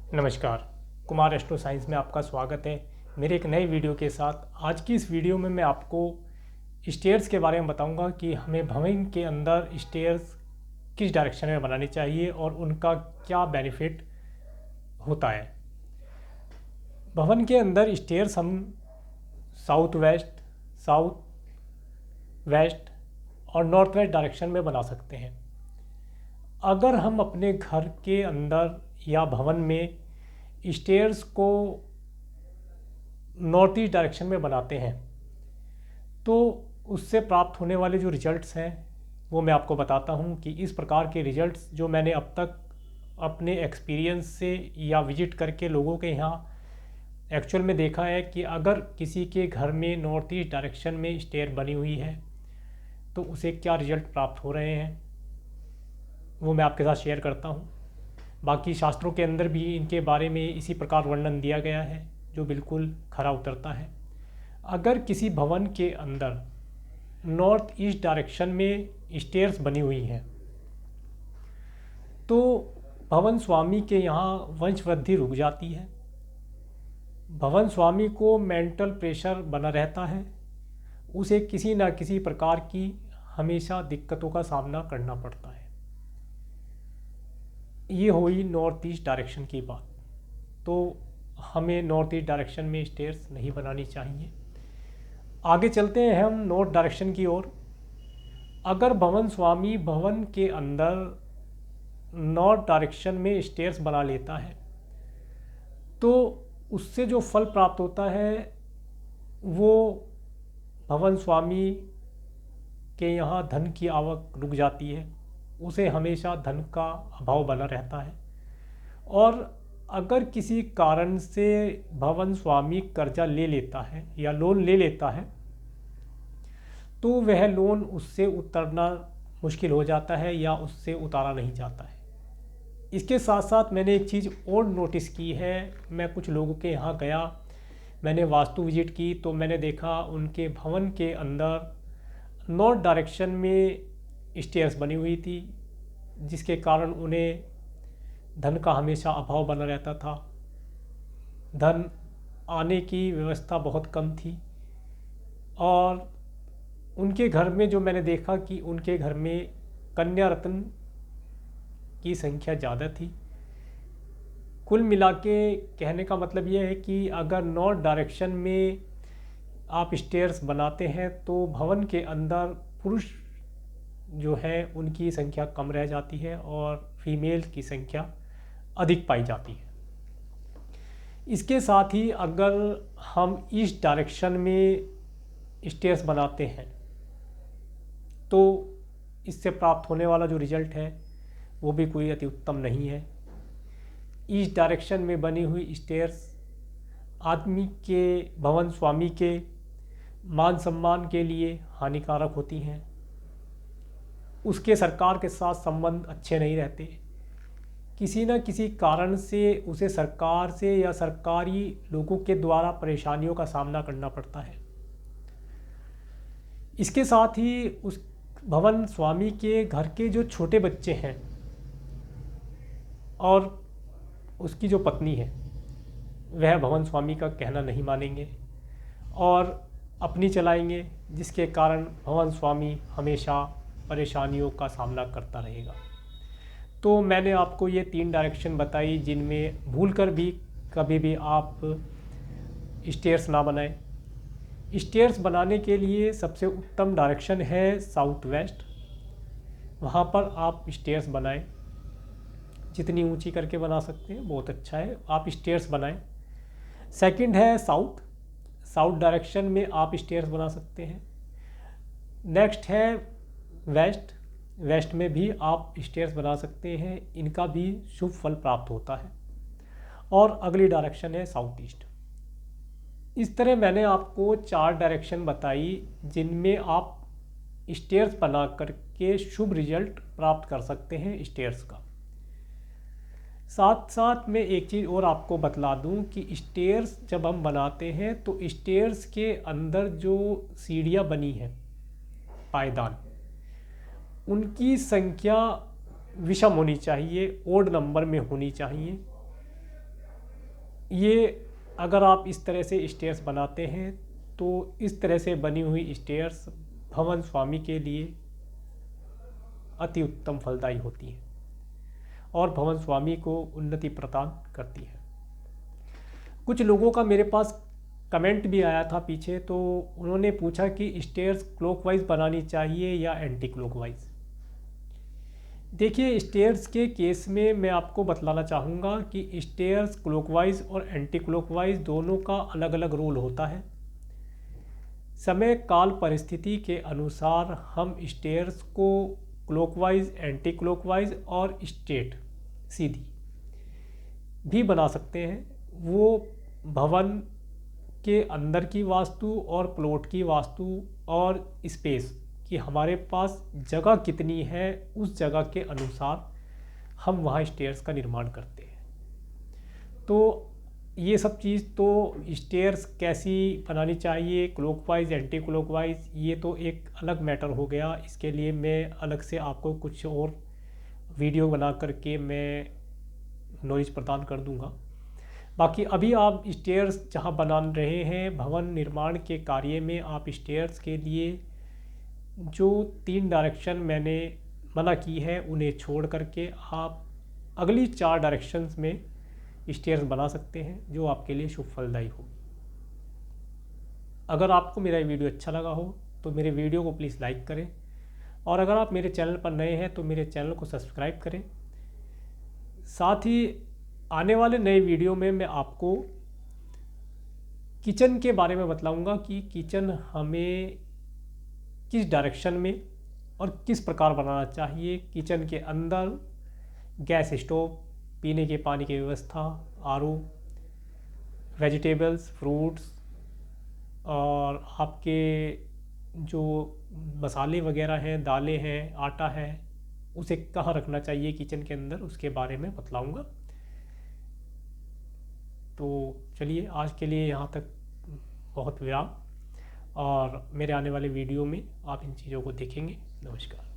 नमस्कार। Kumar astro science में आपका स्वागत है मेरे एक नए वीडियो के साथ। आज की इस वीडियो में मैं आपको स्टेयर्स के बारे में बताऊंगा कि हमें भवन के अंदर स्टेयर्स किस डायरेक्शन में बनानी चाहिए और उनका क्या बेनिफिट होता है। भवन के अंदर स्टेयर्स हम साउथ वेस्ट, साउथ वेस्ट और नॉर्थ वेस्ट डायरेक्शन में बना सकते हैं। अगर हम अपने घर के अंदर या भवन में स्टेयर्स को नॉर्थ ईस्ट डायरेक्शन में बनाते हैं तो उससे प्राप्त होने वाले जो रिजल्ट्स हैं वो मैं आपको बताता हूँ कि इस प्रकार के रिजल्ट्स जो मैंने अब तक अपने एक्सपीरियंस से या विजिट करके लोगों के यहाँ एक्चुअल में देखा है कि अगर किसी के घर में नॉर्थ ईस्ट डायरेक्शन में स्टेयर बनी हुई है तो उसे क्या रिजल्ट प्राप्त हो रहे हैं वो मैं आपके साथ शेयर करता हूँ। बाकी शास्त्रों के अंदर भी इनके बारे में इसी प्रकार वर्णन दिया गया है जो बिल्कुल खरा उतरता है। अगर किसी भवन के अंदर नॉर्थ ईस्ट डायरेक्शन में स्टेयर्स बनी हुई हैं तो भवन स्वामी के यहाँ वंश वृद्धि रुक जाती है। भवन स्वामी को मेंटल प्रेशर बना रहता है, उसे किसी न किसी प्रकार की हमेशा दिक्कतों का सामना करना पड़ता है। ये हुई नॉर्थ ईस्ट डायरेक्शन की बात। तो हमें नॉर्थ ईस्ट डायरेक्शन में स्टेयर्स नहीं बनानी चाहिए। आगे चलते हैं हम नॉर्थ डायरेक्शन की ओर। अगर भवन स्वामी भवन के अंदर नॉर्थ डायरेक्शन में स्टेयर्स बना लेता है तो उससे जो फल प्राप्त होता है वो भवन स्वामी के यहाँ धन की आवक रुक जाती है, उसे हमेशा धन का अभाव बना रहता है। और अगर किसी कारण से भवन स्वामी कर्जा ले लेता है या लोन ले लेता है तो वह लोन उससे उतरना मुश्किल हो जाता है या उससे उतारा नहीं जाता है। इसके साथ साथ मैंने एक चीज़ और नोटिस की है। मैं कुछ लोगों के यहाँ गया, मैंने वास्तु विजिट की तो मैंने देखा उनके भवन के अंदर नॉर्थ डायरेक्शन में स्टेयर्स बनी हुई थी जिसके कारण उन्हें धन का हमेशा अभाव बना रहता था। धन आने की व्यवस्था बहुत कम थी और उनके घर में जो मैंने देखा कि उनके घर में कन्या रत्न की संख्या ज़्यादा थी। कुल मिला के कहने का मतलब यह है कि अगर नॉर्थ डायरेक्शन में आप स्टेयर्स बनाते हैं तो भवन के अंदर पुरुष जो है उनकी संख्या कम रह जाती है और फीमेल की संख्या अधिक पाई जाती है। इसके साथ ही अगर हम ईस्ट डायरेक्शन में स्टेयर्स बनाते हैं तो इससे प्राप्त होने वाला जो रिजल्ट है वो भी कोई अति उत्तम नहीं है। ईस्ट डायरेक्शन में बनी हुई स्टेयर्स आदमी के भवन स्वामी के मान सम्मान के लिए हानिकारक होती हैं। उसके सरकार के साथ संबंध अच्छे नहीं रहते। किसी न किसी कारण से उसे सरकार से या सरकारी लोगों के द्वारा परेशानियों का सामना करना पड़ता है। इसके साथ ही उस भवन स्वामी के घर के जो छोटे बच्चे हैं और उसकी जो पत्नी है वह भवन स्वामी का कहना नहीं मानेंगे और अपनी चलाएंगे, जिसके कारण भवन स्वामी हमेशा परेशानियों का सामना करता रहेगा। तो मैंने आपको ये 3 डायरेक्शन बताई जिनमें भूलकर भी कभी भी आप स्टेयर्स ना बनाएं। स्टेयर्स बनाने के लिए सबसे उत्तम डायरेक्शन है साउथ वेस्ट। वहाँ पर आप स्टेयर्स बनाएं, जितनी ऊंची करके बना सकते हैं बहुत अच्छा है, आप स्टेयर्स बनाएं। सेकंड है साउथ, साउथ डायरेक्शन में आप स्टेयर्स बना सकते हैं। नेक्स्ट है वेस्ट, वेस्ट में भी आप स्टेयर्स बना सकते हैं, इनका भी शुभ फल प्राप्त होता है। और अगली डायरेक्शन है साउथ ईस्ट। इस तरह मैंने आपको 4 डायरेक्शन बताई जिनमें आप स्टेयर्स बना करके शुभ रिजल्ट प्राप्त कर सकते हैं स्टेयर्स का। साथ साथ मैं एक चीज़ और आपको बतला दूं कि स्टेयर्स जब हम बनाते हैं तो स्टेयर्स के अंदर जो सीढ़ियां बनी हैं, पायदान, उनकी संख्या विषम होनी चाहिए, ओड नंबर में होनी चाहिए। ये अगर आप इस तरह से स्टेयर्स बनाते हैं तो इस तरह से बनी हुई स्टेयर्स भवन स्वामी के लिए अति उत्तम फलदायी होती है और भवन स्वामी को उन्नति प्रदान करती है। कुछ लोगों का मेरे पास कमेंट भी आया था पीछे, तो उन्होंने पूछा कि स्टेयर्स क्लॉकवाइज बनानी चाहिए या एंटी क्लॉकवाइज। देखिए, स्टेयर्स के केस में मैं आपको बतलाना चाहूँगा कि स्टेयर्स क्लॉकवाइज और एंटी क्लॉकवाइज दोनों का अलग अलग रूल होता है। समय काल परिस्थिति के अनुसार हम स्टेयर्स को क्लॉकवाइज, एंटी क्लॉकवाइज और स्ट्रेट सीधी भी बना सकते हैं। वो भवन के अंदर की वास्तु और प्लॉट की वास्तु और स्पेस कि हमारे पास जगह कितनी है, उस जगह के अनुसार हम वहाँ स्टेयर्स का निर्माण करते हैं। तो ये सब चीज़, तो स्टेयर्स कैसी बनानी चाहिए, क्लॉकवाइज, एंटी क्लॉकवाइज, ये तो एक अलग मैटर हो गया। इसके लिए मैं अलग से आपको कुछ और वीडियो बना करके मैं नॉलेज प्रदान कर दूंगा। बाकी अभी आप स्टेयर्स जहाँ बना रहे हैं, भवन निर्माण के कार्य में आप स्टेयर्स के लिए जो 3 डायरेक्शन मैंने मना की है उन्हें छोड़ करके आप अगली 4 डायरेक्शंस में स्टेयर्स बना सकते हैं, जो आपके लिए शुभ फलदायी होगी। अगर आपको मेरा ये वीडियो अच्छा लगा हो तो मेरे वीडियो को प्लीज़ लाइक करें, और अगर आप मेरे चैनल पर नए हैं तो मेरे चैनल को सब्सक्राइब करें। साथ ही आने वाले नए वीडियो में मैं आपको किचन के बारे में बतलाऊंगा कि किचन हमें किस डायरेक्शन में और किस प्रकार बनाना चाहिए। किचन के अंदर गैस स्टोव, पीने के पानी की व्यवस्था, आरओ, वेजिटेबल्स, फ्रूट्स और आपके जो मसाले वगैरह हैं, दालें हैं, आटा है, उसे कहाँ रखना चाहिए किचन के अंदर, उसके बारे में बतलाऊंगा। तो चलिए, आज के लिए यहाँ तक बहुत विराम, और मेरे आने वाले वीडियो में आप इन चीज़ों को देखेंगे। नमस्कार।